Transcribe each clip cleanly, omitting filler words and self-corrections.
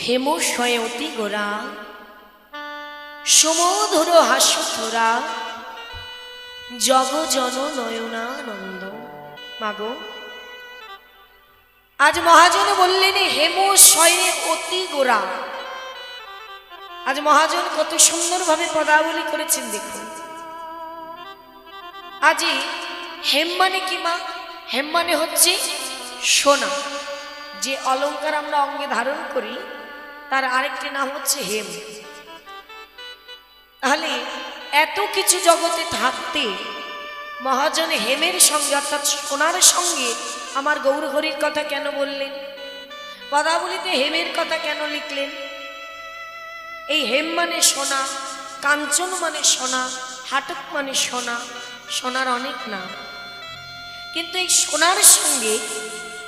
হেমশয়ে অতি গোরা সমধুর হাস্যথোরা জগ জন নয়নানন্দ। মাগো, আজ মহাজন বললেন হেমশয়ে অতি গোরা। আজ মহাজন কত সুন্দরভাবে পদাবলী করেছেন দেখুন। আজি হেম মানে কি মা? হেম মানে হচ্ছে সোনা। যে অলংকার আমরা অঙ্গে ধারণ করি তার আরেকটি নাম হচ্ছে হেম। তাহলে এত কিছু জগতে থাকতে মহাজন হেমের সঙ্গে অর্থাৎ সোনার সঙ্গে আমার গৌরহরির কথা কেন বললেন? পদাবলিতে হেমের কথা কেন লিখলেন? এই হেম মানে সোনা, কাঞ্চন মানে সোনা, হাটক মানে সোনা, সোনার অনেক নাম। কিন্তু এই সোনার সঙ্গে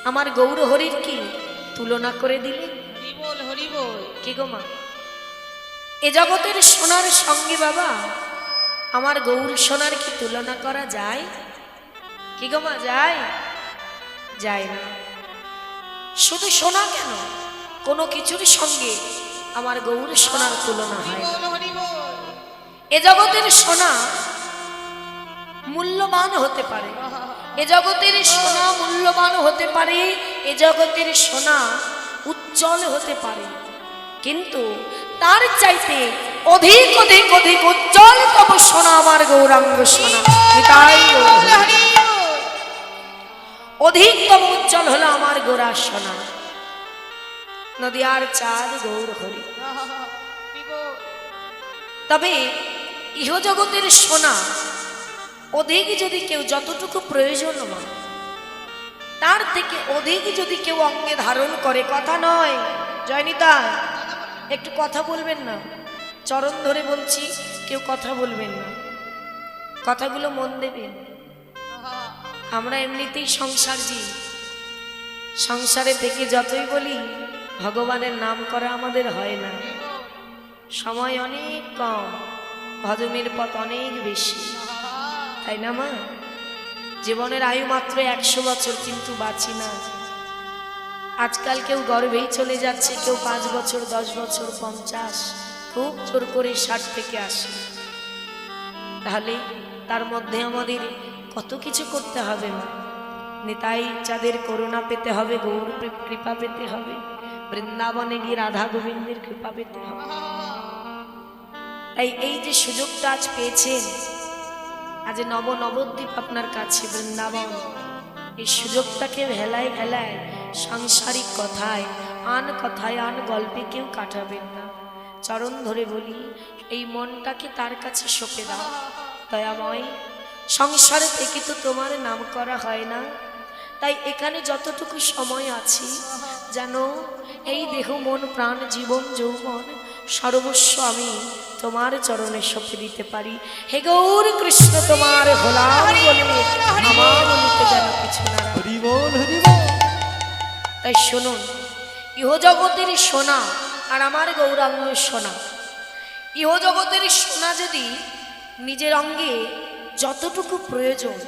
আমার গৌরহরির কি তুলনা করে দিলেন? হরিবোল হরিবোল। কি গো মা, এ জগতের সোনার সঙ্গে বাবা আমার গৌর সোনার কি তুলনা করা যায়? কি গো মা, যায়? যায় না। শুধু সোনা কেন, কোনো কিছুর সঙ্গে আমার গৌর সোনার তুলনা হয় না। হরিবোল হরিবোল। এ জগতের সোনা মূল্যবান হতে পারে, এ জগতের সোনা মূল্যবান হতে পারে, এ জগতের সোনা উজ্জ্বল হতে পারে, কিন্তু তার চাইতে অধিক অধিক অধিক উজ্জ্বল তব সোনা আমার গৌরাঙ্গ সোনা। তাই অধিকতম উজ্জ্বল হলো আমার গোরা সোনা, নদিয়ার চাঁদ গৌর হরি। তবে ইহজগতের সোনা অধিক যদি কেউ যতটুকু প্রয়োজন হয় তার থেকে অধিক যদি কেউ অঙ্গে ধারণ করে, কথা নয় জয়নিতা, একটু কথা বলবেন না, চরণ ধরে বলছি, কেউ কথা বলবেন না, কথাগুলো মন দেবেন। আমরা এমনিতেই সংসারজি, সংসারে থেকে যতই বলি ভগবানের নাম করা আমাদের হয় না। সময় অনেক কম, ভজনের পথ অনেক বেশি, তাই না মা? জীবনের আয়ু মাত্র 100 বছর, কিন্তু বাঁচি না। আজকাল কেউ গর্ভেই চলে যাচ্ছে, কেউ 5 বছর, 10 বছর, 50, খুব জোর করে 60 থেকে 80। তাহলে তার মধ্যে আমাদের কত কিছু করতে হবে মা। নিতাই চাঁদের করুণা পেতে হবে, গৌর কৃপা পেতে হবে, বৃন্দাবনে গিয়ে রাধা গোবিন্দের কৃপা পেতে হবে। তাই এই যে সুযোগটা আজ পেয়েছেন, আজ নবদ্বীপ আপনার কাছে বৃন্দাবন, এই সুযোগটাকে ভেলায় ভেলায় সাংসারিক কথায়, আন গল্পে কেউ কাটাবেন না। চরণ ধরে বলি, এই মনটাকে তার কাছে সঁপে দাও। দয়াময়, সংসারে থেকে তো তোমার নাম করা হয় না, তাই এখানে যতটুকু সময় আছি যেন এই দেহ মন প্রাণ জীবন যৌবন সর্বস্ব আমি তোমার চরণে সঁপে দিতে পারি। হে গৌর কৃষ্ণ, তোমার হলাম বলে আমার মনিতে যেন কিছু না। হরিবোল হরিবোল। তাই শুনুন, ইহজগতের সোনা আর আমার গৌরাঙ্গ সোনা, ইহজগতের সোনা যদি নিজের অঙ্গে যতটুকু প্রয়োজন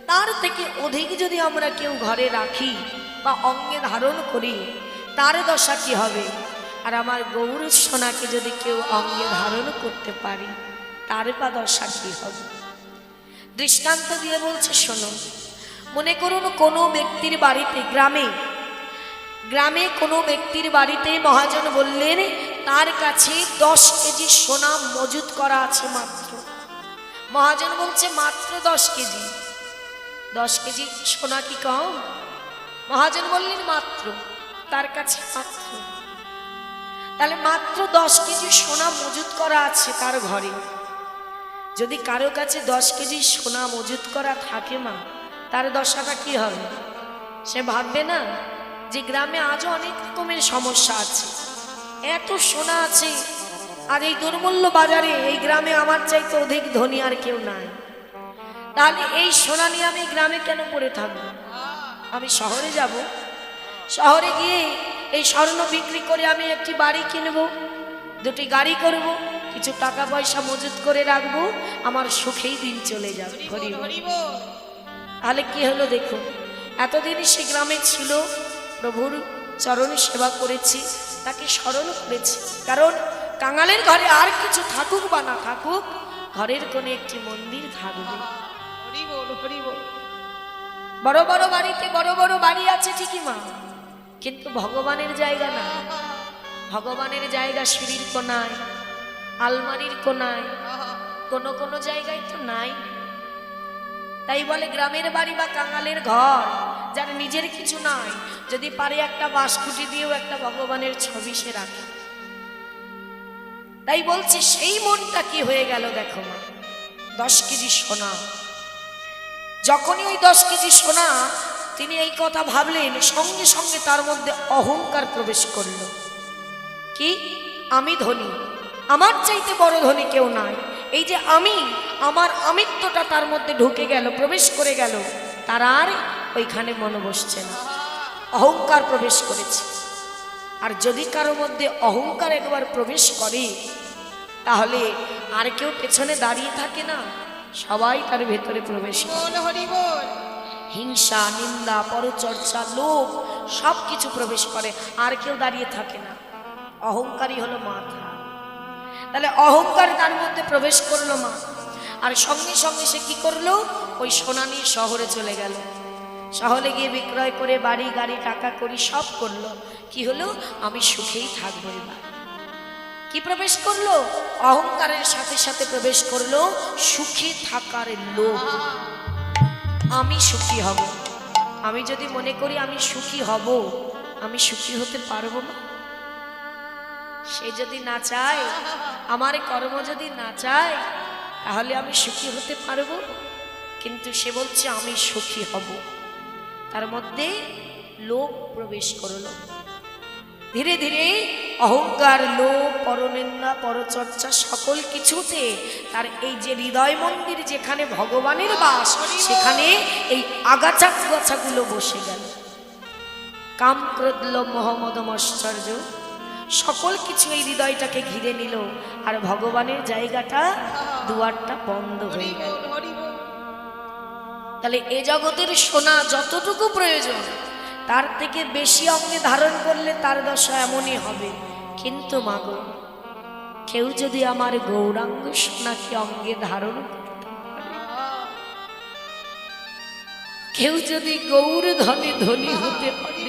তার থেকে অধিক যদি আমরা কেউ ঘরে রাখি বা অঙ্গে ধারণ করি, তার দশা কি হবে? আর আমার গৌর সোনাকে যদি কেউ অঙ্গে ধারণ করতে পারি, তার বা দশা কি হবে? দৃষ্টান্ত দিয়ে বলছে শোনো। মনে করুন কোনো ব্যক্তির বাড়িতে, গ্রামে কোনো ব্যক্তির বাড়িতে মহাজন বললেন তার কাছে 10 কেজি সোনা মজুত করা আছে মাত্র। মহাজন বলছে মাত্র 10 কেজি। 10 কেজি সোনা কি কম? মহাজন বললেন মাত্র, তার কাছে মাত্র। তাহলে মাত্র 10 কেজি সোনা মজুত করা আছে তার ঘরে। যদি কারো কাছে 10 কেজি সোনা মজুত করা থাকে মা, তার দশাটা কি হবে? সে ভাববে না যে গ্রামে আজও অনেক রকমের সমস্যা আছে, এত সোনা আছে আর এই দুর্মূল্য বাজারে এই গ্রামে আমার চাইতে অধিক ধনী আর কেউ নাই, তাহলে এই সোনা নিয়ে আমি গ্রামে কেন পড়ে থাকবো? আমি শহরে যাব, শহরে গিয়ে এই স্বর্ণ বিক্রি করে আমি একটি বাড়ি কিনবো, 2টি গাড়ি করব, কিছু টাকা পয়সা মজুত করে রাখবো, আমার সুখেই দিন চলে যাবে। তাহলে কি হলো দেখুন, এতদিন সে গ্রামে ছিল, প্রভুর চরণ সেবা করেছি, তাকে স্মরণ করেছি। কারণ কাঙালের ঘরে আর কিছু থাকুক বা না থাকুক, ঘরের কোণে একটি মন্দির থাকবে। হরি বল হরি বল। বড় বড় বাড়িতে বড় বড় বাড়ি আছে ঠিকই মা, কিন্তু ভগবানের জায়গা না। ভগবানের জায়গা সিঁড়ির কোনায়, আলমারির কোনায়, কোন কোন জায়গায় তো নাই। তাই বলে গ্রামের বাড়ি বা কাঙালের ঘর, যার নিজের কিছু নাই, যদি পারে একটা বাঁশকুটি দিয়েও একটা ভগবানের ছবি সে রাখে। তাই বলছে সেই মনটা কি হয়ে গেল দেখো মা, 10 কেজি সোনা। যখনই ওই 10 কেজি সোনা তিনি এই কথা ভাবলেন, সঙ্গে সঙ্গে তার মধ্যে অহংকার প্রবেশ করলো। কি? আমি ধনী, আমার চাইতে বড় ধনী কেউ নাই। এই যে আমি, আমার আমিত্বটা তার মধ্যে ঢুকে গেল, প্রবেশ করে গেল, তার আর ওইখানে মন বসছে না, অহংকার প্রবেশ করেছে। আর যদি কারো মধ্যে অহংকার একবার প্রবেশ করে, তাহলে আর কেউ পেছনে দাঁড়িয়ে থাকে না, সবাই তার ভেতরে প্রবেশ করে। বল হরি বল। হিংসা, নিন্দা, পরচর্চা, লোভ সব কিছু প্রবেশ করে, আর কেউ দাঁড়িয়ে থাকে না। অহংকারই হলো মাথা। তাহলে অহংকার তার মধ্যে প্রবেশ করলো মা, আর সঙ্গে সঙ্গে সে কি করলো, ওই সোনা নিয়ে শহরে চলে গেল। শহরে গিয়ে বিক্রয় করে বাড়ি গাড়ি টাকা করি সব করলো। কি হলো, আমি সুখেই থাকবো। এবার কি প্রবেশ করলো, অহংকারের সাথে সাথে প্রবেশ করলো সুখী থাকার লোভ। আমি সুখী হব। আমি যদি মনে করি আমি সুখী হব, আমি সুখী হতে পারবো না। সে যদি না চায়, আমার কর্ম যদি না চায়, তাহলে আমি সুখী হতে পারবো। কিন্তু সে বলছে আমি সুখী হব, তার মধ্যে লোভ প্রবেশ করলো। ধীরে ধীরে অহংকার, লোভ, পরনিন্দা, পরচর্চা সকল কিছুতে তার এই যে হৃদয় মন্দির, যেখানে ভগবানের বাস, সেখানে এই আগাছা কুয়াছাগুলো বসে গেল। কাম, ক্রোধ, লোভ, মোহ, মদ, মৎসর্য সকল কিছু এই হৃদয়টাকে ঘিরে নিল, আর ভগবানের জায়গাটা, দুয়ারটা বন্ধ হয়ে গেল। তাহলে এ জগতের সোনা যতটুকু প্রয়োজন, তার থেকে বেশি অঙ্গে ধারণ করলে তার দশা এমনই হবে। কিন্তু মাগো, কেউ যদি আমার গৌরাঙ্গ সোনাকে অঙ্গে ধারণ করতে পারে, কেউ যদি গৌর ধনে ধনী হতে পারে,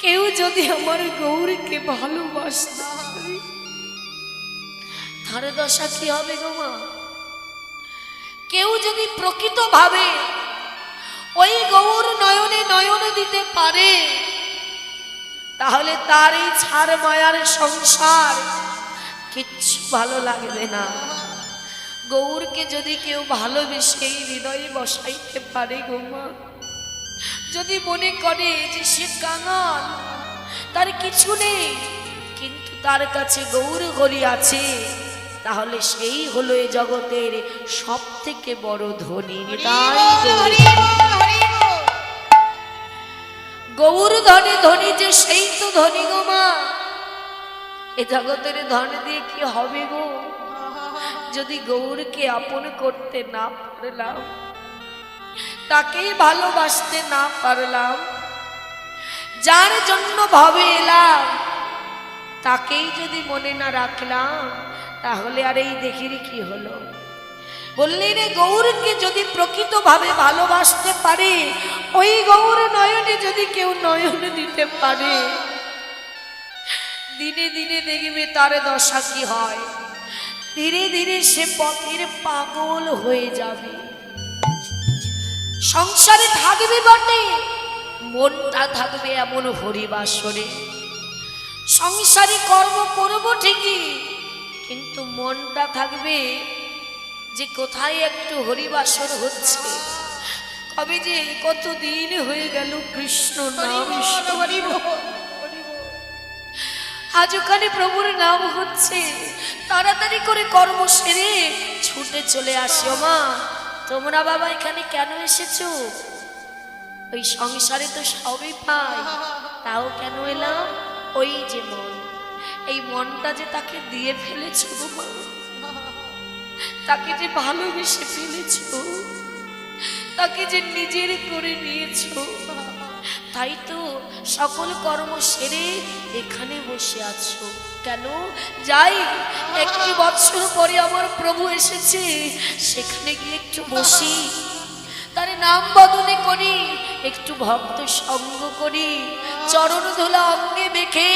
কেউ যদি আমার গৌরকে ভালোবাসতে পারে, তার দশা কি হবে গো মা? কেউ যদি প্রকৃত ভাবে ওই গৌর নয়নে নয়ন দিতে পারে, তাহলে তার এই ছাড় মায়ার সংসার কিচ্ছু ভালো লাগবে না। গৌরকে যদি কেউ ভালোবেসে হৃদয়ে বসাইতে পারে গো মা, যদি মনে করে যে সে কাঙাল, তার কিছু নেই, কিন্তু তার কাছে গৌর হরি আছে, তাহলে সেই হলো এ জগতের সব থেকে বড় ধনী। গৌর ধনে ধনী যে, সেই তো ধনী গো মা। এ জগতের ধন দিয়ে কি হবে গো, যদি গৌরকে আপন করতে না পারলাম, তাকেই ভালোবাসতে না পারলাম, যার জন্য ভাবে এলাম তাকেই যদি মনে না রাখলাম, তাহলে আর এই দেখির কি হলো? বললি রে, গৌরকে যদি প্রকৃত ভাবে ভালোবাসতে পারে, ওই গৌর নয়নে যদি কেউ নয়ন দিতে পারে, দিনে দিনে দেখবে তার দশা কি হয়। ধীরে ধীরে সে পথের পাগল হয়ে যাবে। সংসারে থাকবে বটে, মনটা থাকবে এমন হরিবাসরে। সংসারে কর্ম করব ঠিকই, কিন্তু মনটা থাকবে যে কোথায় একটু হরিবাসর হচ্ছে, কবে যে কতদিন হয়ে গেল কৃষ্ণ নাম, আজ ওখানে প্রভুর নাম হচ্ছে, তাড়াতাড়ি করে কর্ম সেরে ছুটে চলে আসো। মা, তোমরা বাবা এখানে কেন এসেছো? ওই সংসারে তো সবই পাই, তাও কেন এলাম? ওই যে মন, এই মনটা যে তাকে দিয়ে ফেলেছো গো মা, তাকে যে ভালোবেসে ফেলেছো, তাকে যে নিজের করে নিয়েছো, তাই তো সকল কর্ম সেরে এখানে বসে আছো কেন? যাই, একটি বছর পরে আমার প্রভু এসেছে, সেখানে গিয়ে একটু বসি, তার নাম বদনে করি, একটু ভক্ত সঙ্গ করি, চরণ ধুলা অঙ্গে মেখে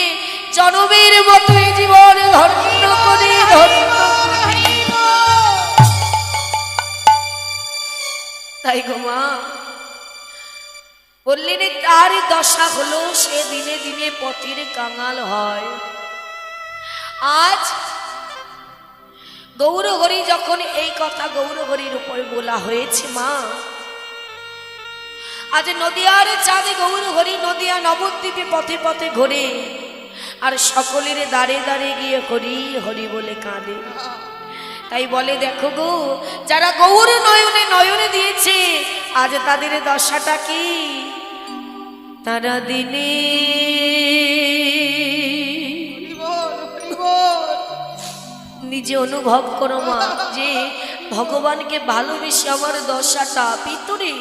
জনমের মতো এই জীবন ধন্য করি, ধন্য করি। তাই গো মা বললেন তার দশা হলো সে দিনে দিনে পথের কাঙাল হয়। আজ গৌরহরি যখন এই কথা গৌরহরির উপরে বলা হয়েছে মা, আজ নদিয়ার চাঁদে গৌরহরি নদিয়া নবদ্বীপে পথে পথে ঘোরে আর সকলের দাঁড়ে দাঁড়ে গিয়ে হরি হরি বলে কাঁদে। তাই বলে দেখো গো, যারা গৌর নয়নে নয়নে দিয়েছে আজ তাদের দশাটা কি? তারা দিনে নিজে অনুভব করো মা যে ভগবানকে ভালোবেসে আমার দশাটা ভিতরে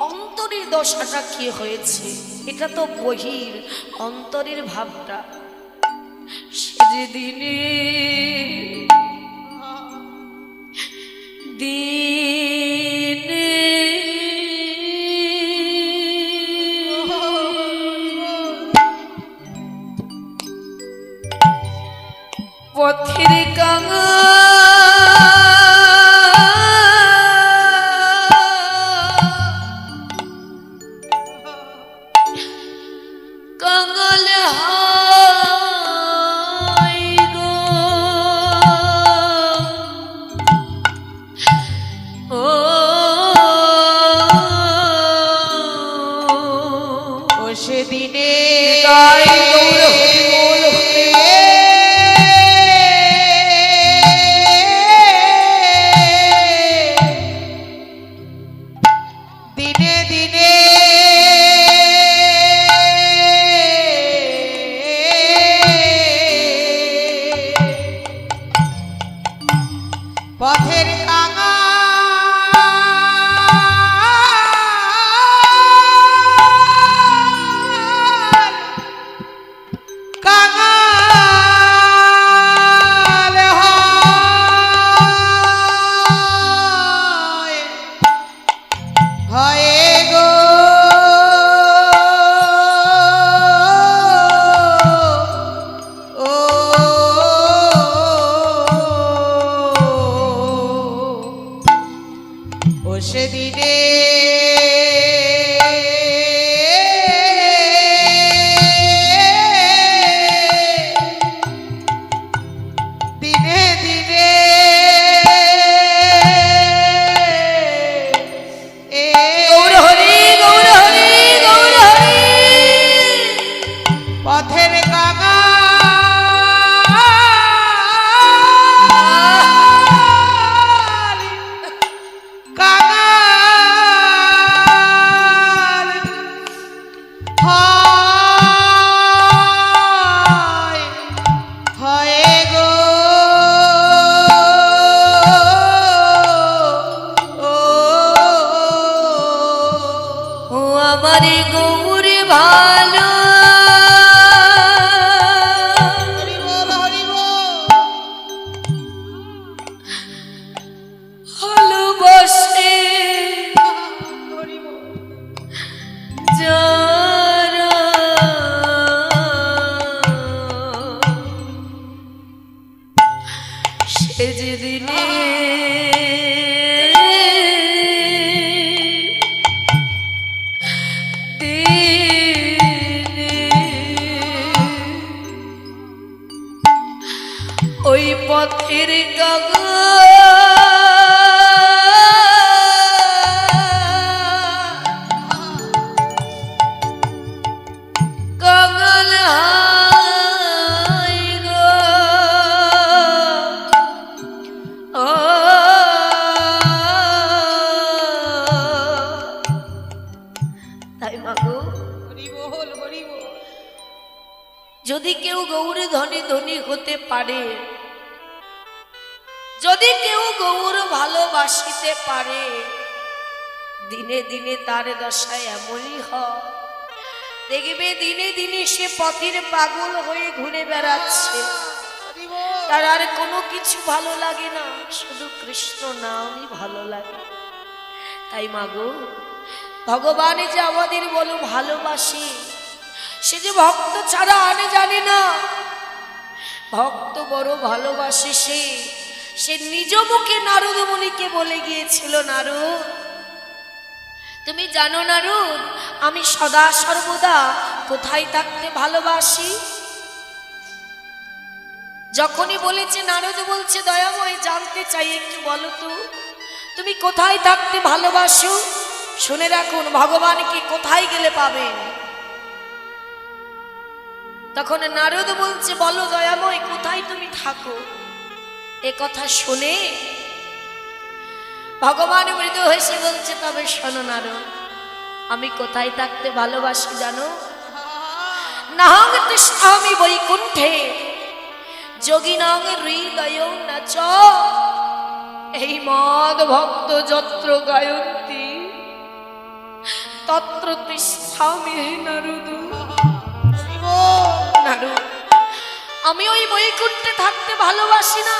অন্তরের দশাটা কি হয়েছে। এটা তো বহির, অন্তরের ভাবটা। সে দিনে দিনে পথের কাঙাল হাই গো, ও সেদিনে তাই গৌর হরি বল হরি বল। দিনে দিনে পথের কাঙাল হয় গো, ও ও সেদিনে দিনে দিনে গৌর হরি গৌর হরি গৌর হরি। পথের কাঙাল হয় গো, ও আমার গৌর ভালো হরি বল হরি বল। ভালোবাসে হরি বল। যারা সে যেদিনে ওই পথের কাঙাল হাই গো, ও তাই মাগো হরি বল হরি বল। যদি কেউ গৌর ধনী ধনী হতে পারে, যদি কেউ গৌর ভালোবাসিতে পারে, দিনে দিনে তার দশায় এমনই হয় দেখবে দিনে দিনে সে পথের পাগল হয়ে ঘুরে বেড়াচ্ছে, হরি বল তার আর কোনো কিছু ভালো লাগে না, শুধু কৃষ্ণ নামই ভালো লাগে। তাই মাগো, ভগবান যে আমাদের বলো ভালোবাসে, সে যে ভক্ত ছাড়া আনে জানে না। ভক্ত বড় ভালোবাসে সে নিজ মুখে নারদ মুনিকে বলে গিয়েছিল, নারদ তুমি জানো নারদ, আমি সদা সর্বদা কোথায় থাকতে ভালোবাসি? যখনই বলেছে, নারদ বলছে, দয়াময় জানতে চাই, একটু বলো তো তুমি কোথায় থাকতে ভালোবাসো? শুনে রাখুন, ভগবানকে কোথায় গেলে পাবেন। তখন নারদ বলছে, বলো দয়াময় কোথায় তুমি থাকো? এ কথা শুনে ভগবান মৃদু হেসে বলছে, তবে শোনো নারদ, আমি কোথায় থাকতে ভালোবাসি জানো? নাহং তিষ্ঠামি বৈকুণ্ঠে যোগিনাং হৃদয় নাচ, এই মদ ভক্ত যত্র গায়ন্তি তত্র তিষ্ঠামি নারদ। হরি বল নারদ, আমি ওই বৈকুণ্ঠে থাকতে ভালোবাসি না,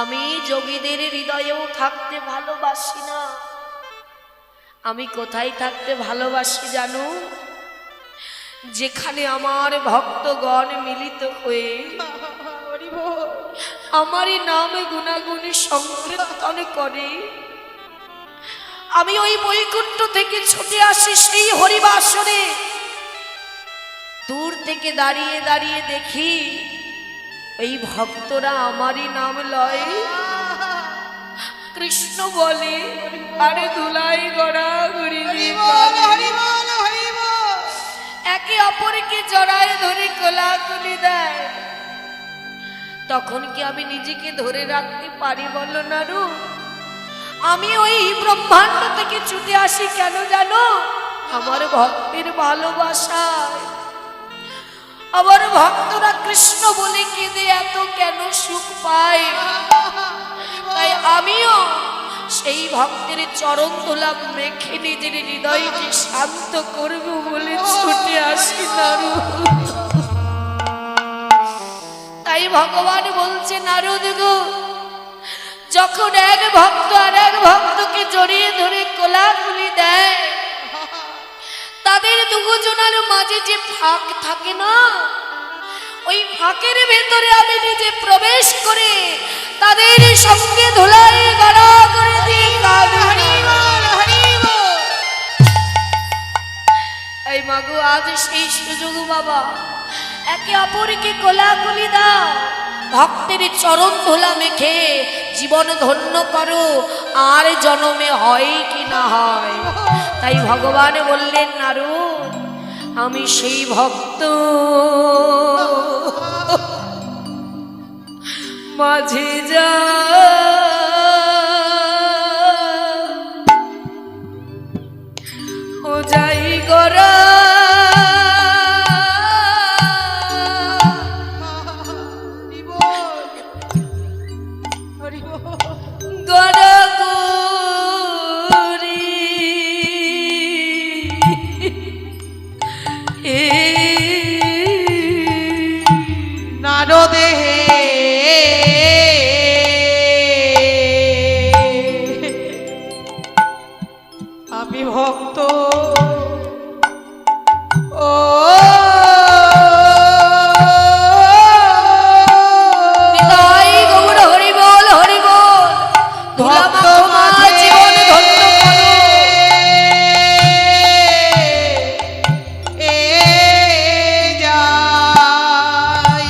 আমি যোগীদের হৃদয়েও থাকতে ভালোবাসি না। আমি কোথায় থাকতে ভালোবাসি জানো? যেখানে আমার ভক্তগণ মিলিত হয়ে হরি বল আমারই নামে গুণাগুণে সংকীর্তন করে, আমি ওই বৈকুণ্ঠ থেকে ছুটে আসি সেই হরিবাসরে। দূর থেকে দাঁড়িয়ে দাঁড়িয়ে দেখি এই ভক্তরা আমারই নাম লয়, কৃষ্ণ বলে, আরে ধুলাই গড়া ঘুরি হরি বল হরি বল হরি বল একে অপরকে জড়ায় ধরে কোলাকুলি দেয়। তখন কি আমি নিজেকে ধরে রাখতে পারি বলো নারু? আমি ওই ব্রহ্মাণ্ড থেকে ছুটে আসি কেন জানো? আমার ভক্তের ভালোবাসায়। আমার ভক্তরা কৃষ্ণ বলে কেঁদে এত কেন সুখ পায়, তাই আমিও সেই ভক্তের চরণ ধুলা মেখে নিজের হৃদয়কে শান্ত করব বলে ছুটে আসি নারু। তাই ভগবান বলছে, নারদ গো, যখন এক ভক্ত আর এক ভক্তকে জড়িয়ে ধরে কোলাকুলি দেয়, তাদের দুজনের মাঝে যে ফাঁক থাকে না, ওই ফাঁকের ভেতরে আমি নিজে প্রবেশ করে তাদের সঙ্গে ধুলাই গড়া করে দিই। হরি বল হরি বল এই মাগো, আজ সেই সুযোগ বাবা, একে অপরকে কোলাকুলি দাও, ভক্তের চরণ ধুলা মেখে জীবন ধন্য করো, আর জনমে হয় কি না হয়। তাই ভগবান বললেন, নারদ আমি সেই ভক্ত মাঝে যা ও যাই গড়া হরি বল হরি বল গড়া গরি নারদে আমি ভক্ত ও নিতাই গৌর হরি বল হরি বল, ধুলা ভক্ত মাখো মা মাঝে জীবন ধন্য করো। এ যাই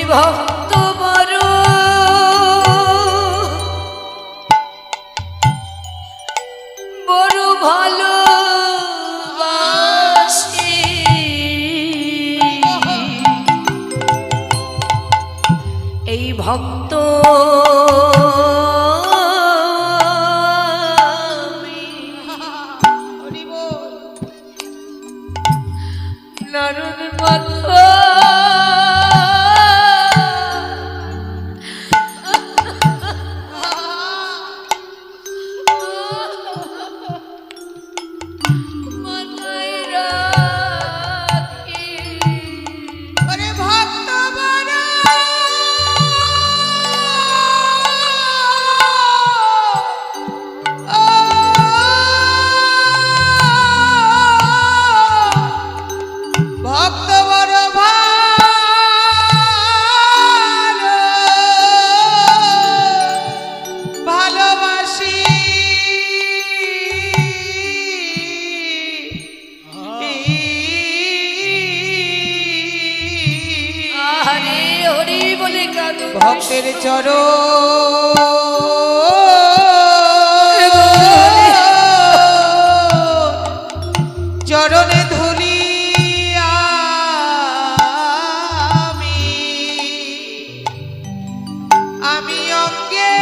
ভক্ত বড় বড় ভালো এই ভক্ত নারদ মাথা মাথায় রাখি ওরে ভক্ত বড় ভক্ত বড় ভালো ভালোবাসি আরে হরি বলে কাঁদো ভক্তের চরণে ধুলি আমি অঙ্গে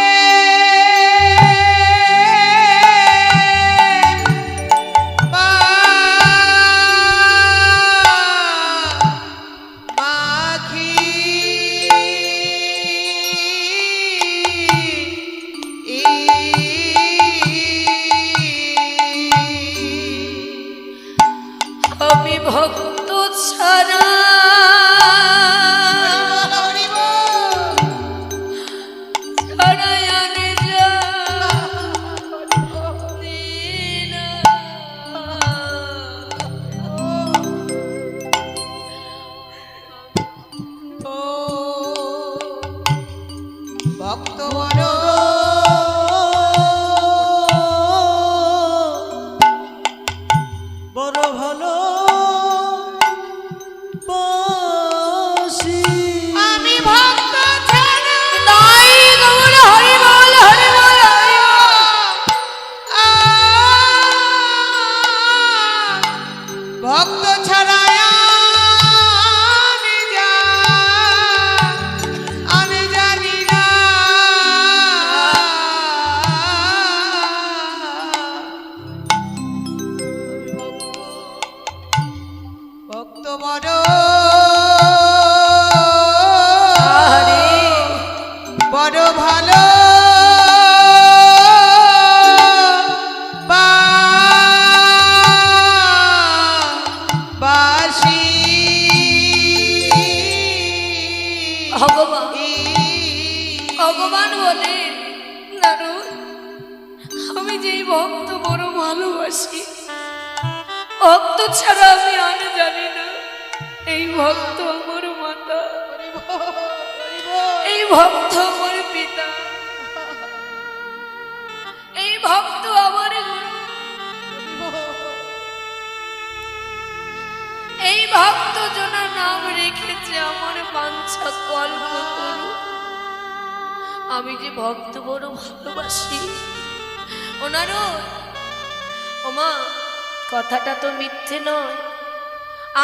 মাখি আমি ভক্ত ছাড়া ছাড়াই আনে যা ভক্ত বড় বড় ভালো বাসি আমি ভক্ত ছাড়া তাই গৌর হরি বল হরি বল হরি বল। ভক্ত ছাড়া আমি জানি না ভক্ত বড় আরে বড় ভালো বাসি ভগবান ভগবান বলে নারদ আমি যেই ভক্ত বড় ভালোবাসি ভক্ত ছাড়া আমি আর জানি না এই ভক্ত আমার মাতা এই ভক্ত আমার পিতা এই ভক্ত আমার গুরু এই ভক্ত জনা নাম রেখেছে আমার বাঞ্ছা কল্প করু আমি যে ভক্ত বড় ভালোবাসি ওনারও ওমা কথাটা তো মিথ্যে নয়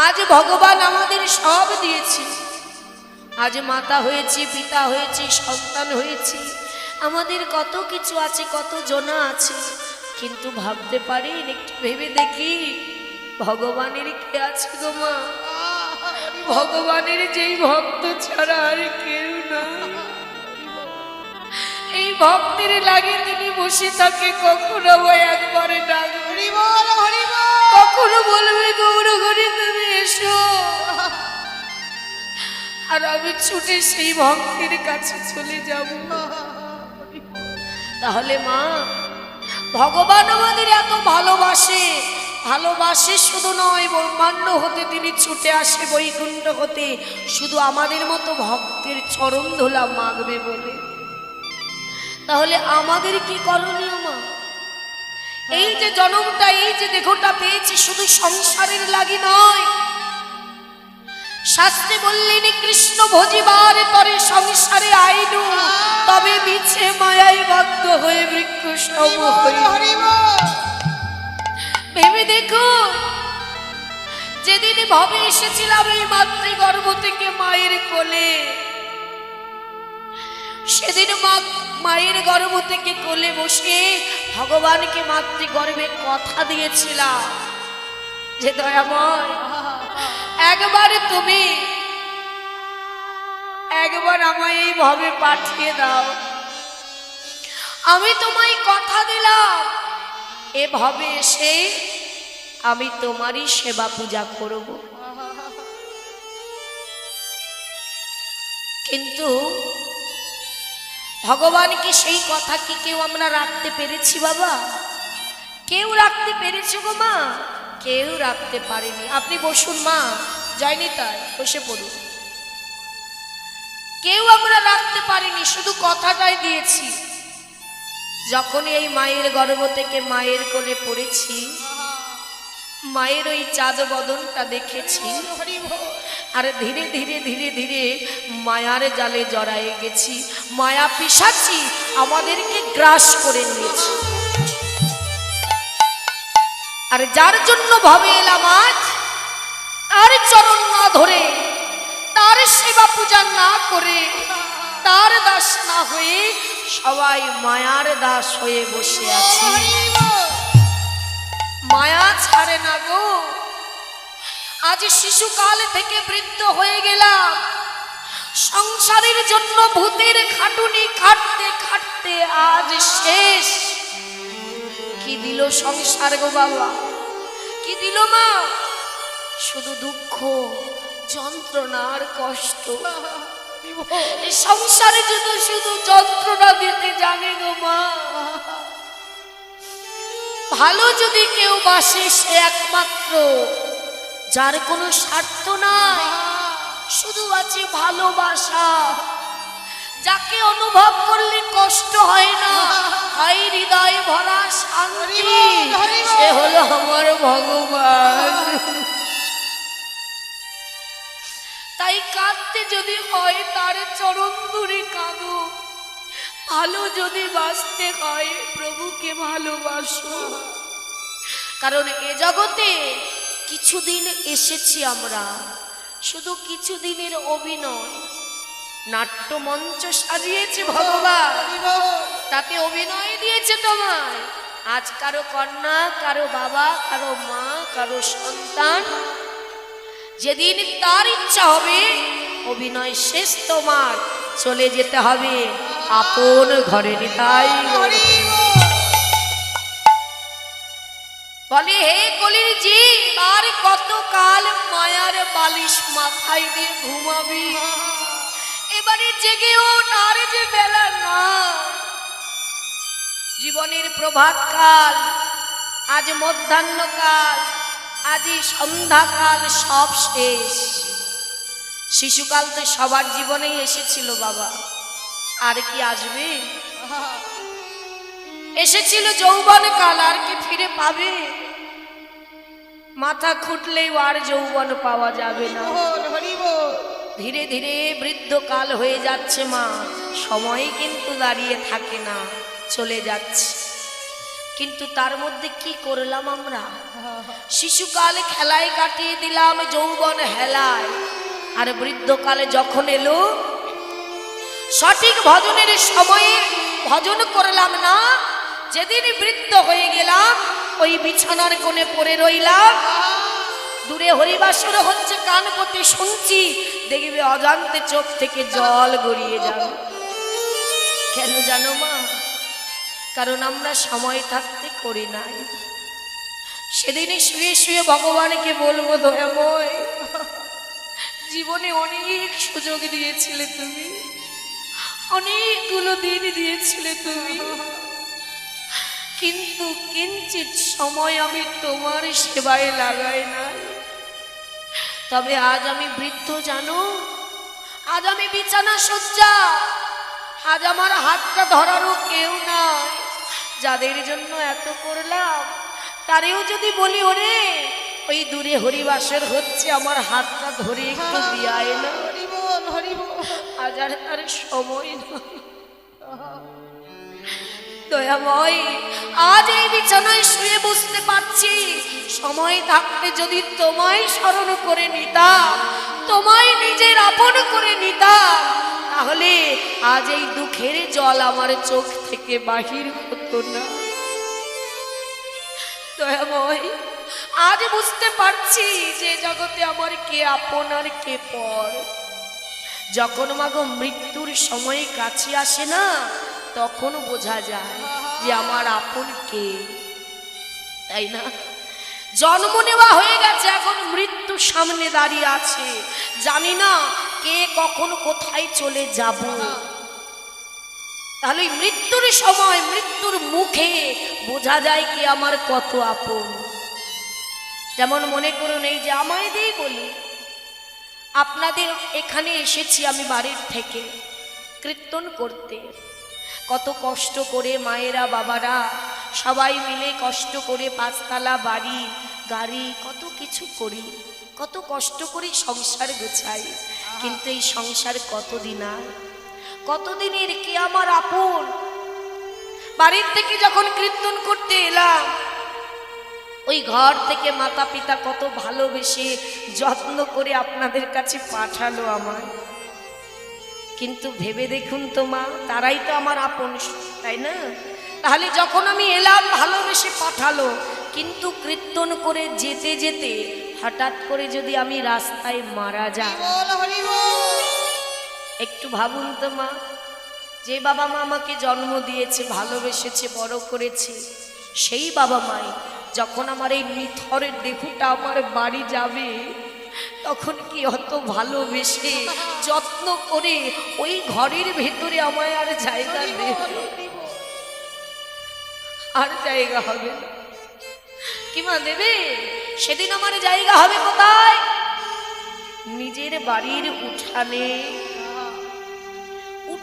আজ ভগবান আমাদের সব দিয়েছে আজ মাতা হয়েছি পিতা হয়েছি সন্তান হয়েছি আমাদের কত কিছু আছে কত জনা আছে কিন্তু ভাবতে পারি একটু ভেবে দেখি ভগবানের কে আছে গো মা ভগবানের যেই ভক্ত ছাড়া আর কেউ না এই ভক্তের লাগে তিনি বসে থাকে কখনো একবারে ডাকবে কখনো বলবে গৌর ঘরে তুমি এসো আর আমি ছুটে সেই ভক্তের কাছে চলে যাব তাহলে মা ভগবান আমাদের এত ভালোবাসে ভালোবাসে শুধু নয় ব্রহ্মাণ্ড হতে তিনি ছুটে আসে বৈকুণ্ঠ হতে শুধু আমাদের মতো ভক্তের চরণ ধোলা মাগবে বলে তাহলে আমাদের কি করণীয় মা এই যে জন্মটা এই যে দেহটা পেয়েছি শুধু সংসারের লাগি নয় শাস্ত্রে বললেন কৃষ্ণ ভজিবার তরে সংসারে আইনু, তবে মিছে মায়াই বদ্ধ হয়ে বৃক্ষ সম হই। ভেবে দেখো, যেদিন ভবে এসেছিলাম এই মাতৃগর্ভ থেকে মায়ের কোলে, সেদিন মায়ের গর্ভ থেকে কোলে বসে ভগবানকে মাতৃগর্ভে কথা দিয়েছিলাম যে দয়াময়, একবার আমায় এই ভবে পাঠিয়ে দাও। আমি তোমায় কথা দিলাম এ ভবে এসে আমি তোমারই সেবা পূজা করব। কিন্তু ভগবানকে সেই কথা কি কেউ আমরা রাখতে পেরেছি বাবা? কেউ রাখতে পেরেছে গো মা? কেউ রাখতে পারেনি। আপনি বসুন মা, যায়নি তাই বসে পড়ুন। কেউ আমরা রাখতে পারিনি, শুধু কথাটাই দিয়েছি। যখনই এই মায়ের গর্ভ থেকে মায়ের কোলে পড়েছি, মায়ের ওই চাঁদ বদনটা দেখেছি, আর ধীরে ধীরে ধীরে ধীরে মায়ার জালে জড়ায়ে গেছি। মায়া পিশাচি আমাদেরকে গ্রাস করে নিয়েছে। আর যার জন্য ভাবে এলাম আজ, তার চরণ না ধরে, তার সেবা পূজা না করে, তার দাস না হয়ে সবাই মায়ার দাস হয়ে বসে আছি। মায়া ছাড়ে না গো। আজ শিশুকাল থেকে বৃদ্ধ হয়ে গেলাম, সংসারের জন্য ভূতের খাটুনি খাটতে খাটতে আজ শেষ। কি দিল সংসার গো বাবা, কি দিল মা? শুধু দুঃখ, যন্ত্রণার কষ্ট। সংসারে যদি শুধু যন্ত্রণা দিতে জানে গো মা। ভালো যদি কেউ বাসে, সে একমাত্র যার কোনো স্বার্থ নাই, শুধু আছে ভালোবাসা। যাকে অনুভব করলে কষ্ট হয় না, হয় হৃদয় ভরা শান্তি, সে হলো আমার ভগবান। তাই কাঁদতে যদি হয় তার চরণ ধরে কাঁদো, ভালো যদি বাঁচতে হয় প্রভুকে ভালোবাসো। কারণ এ জগতে কিছুদিন এসেছি আমরা, শুধু কিছুদিনের অভিনয়। নাট্যমঞ্চ সাজিয়েছে ভগবান, তাতে অভিনয় দিয়েছে তোমায়। আজ কারো কন্যা, কারো বাবা, কারো মা, কারো সন্তান, যেদিন তার ইচ্ছা হবে অভিনয় শেষ, তোমার চলে যেতে হবে আপন ঘরে। নিতাই বলে, হে কলির জীব, আর কতকাল মায়ার বালিশ মাথায় দিয়ে ঘুমাবি? এবারে জেগে ওঠ, আর যে বেলা না। জীবনের প্রভাতকাল, আজ মধ্যাহ্নকাল, আজই সন্ধ্যাকাল, সব শেষ। শিশুকাল তো সবার জীবনেই এসেছিল বাবা, আর কি আসবে? এসেছিল যৌবন কাল, আর কি ফিরে পাবে? মাথা খুঁটলেও আর যৌবন পাওয়া যাবে না। ধীরে ধীরে বৃদ্ধকাল হয়ে যাচ্ছে মা, সময় কিন্তু দাঁড়িয়ে থাকে না, চলে যাচ্ছে। কিন্তু তার মধ্যে কি করলাম আমরা? শিশুকাল খেলায় কাটিয়ে দিলাম, যৌবন হেলায়। আর বৃদ্ধকালে যখন এলো, সঠিক ভজনের সময়ে ভজন করলাম না। যেদিন বৃদ্ধ হয়ে গেলাম, ওই বিছানার কোণে পড়ে রইলাম। দূরে হরিবাসর হচ্ছে, কান পতে শুনছি, দেখবে অজান্তে চোখ থেকে জল গড়িয়ে যাবে। কেন জানো মা? কারণ আমরা সময় থাকতে করি নাই। সেদিনই শুয়ে শুয়ে ভগবানকে বলবো, দয়াময়, জীবনে অনেক সুযোগ দিয়েছিলে তুমি, অনেকগুলো দিন দিয়েছিলে তুমি, কিন্তু কিঞ্চিত সময় আমি তোমার সেবায় লাগাই না। তবে আজ আমি বৃদ্ধ জানো, আজ আমি বিছানা শয্যা, আজ আমার হাতটা ধরারও কেউ নাই। যাদের জন্য এত করলাম, তারেও যদি বলি, ওরে ওই দূরে হরিবাসর হচ্ছে, আমার হাতটা ধরে একটু দিয়ায় না, হরি বল হরি বল। আজ আর তার সময় না। দয়াময়, আজ এই বিছানায় শুয়ে বুঝতে পারছি, সময় থাকতে যদি তোমায় স্মরণ করে নিতাম, তোমায় নিজের আপন করে নিতাম, তাহলে আজ এই দুঃখের জল আমার চোখ থেকে বাহির হতো না। দয়াময়, আজ বুঝতে পারছি যে জগতে আমার কে আপন আর কে পর। যখন মাগো মৃত্যুর সময় কাছে আসে না, তখন বোঝা যায় যে আমার আপন কে, তাই না? জন্ম নেওয়া হয়ে গেছে, এখন মৃত্যু সামনে দাঁড়িয়ে আছে, জানি না কে কখন কোথায় চলে যাব। তাহলে মৃত্যুর সময়, মৃত্যুর মুখে বোঝা যায় কে আমার কত আপন। যেমন মনে করুন, এই যে আমায় দিয়ে বলি, আপনাদের এখানে এসেছি আমি বাড়ির থেকে কীর্তন করতে, কত কষ্ট করে মায়েরা বাবারা সবাই মিলে কষ্ট করে পাঁচতলা বাড়ি গাড়ি কত কিছু করি, কত কষ্ট করে সংসার গোছাই, কিন্তু এই সংসার কতদিন আর, কতদিনের কে আমার আপন। বাড়ির থেকে যখন কীর্তন করতে এলাম, ওই ঘর থেকে মাতা পিতা কত ভালোবেসে যত্ন করে আপনাদের কাছে পাঠালো আমায়, কিন্তু ভেবে দেখুন তো মা, তারাই তো আমার আপন, তাই না? তাহলে যখন আমি এলাম ভালোবেসে পাঠালো, কিন্তু কীর্তন করে যেতে যেতে হঠাৎ করে যদি আমি রাস্তায় মারা যাই, বল হরি বল। একটু ভাবুন তো মা, যে বাবা মা আমাকে জন্ম দিয়েছে, ভালোবেসেছে, বড় করেছে, সেই বাবা মাই যখন আমার এই নিথরের দেহটা আমার বাড়ি যাবে, তখন কি অত ভালোবেসে যত্ন করে ওই ঘরের ভেতরে আমায় আর জায়গা দেবে? আর জায়গা হবে না। কিমা দেবে? সেদিন আমার জায়গা হবে কোথায়? নিজের বাড়ির উঠানে।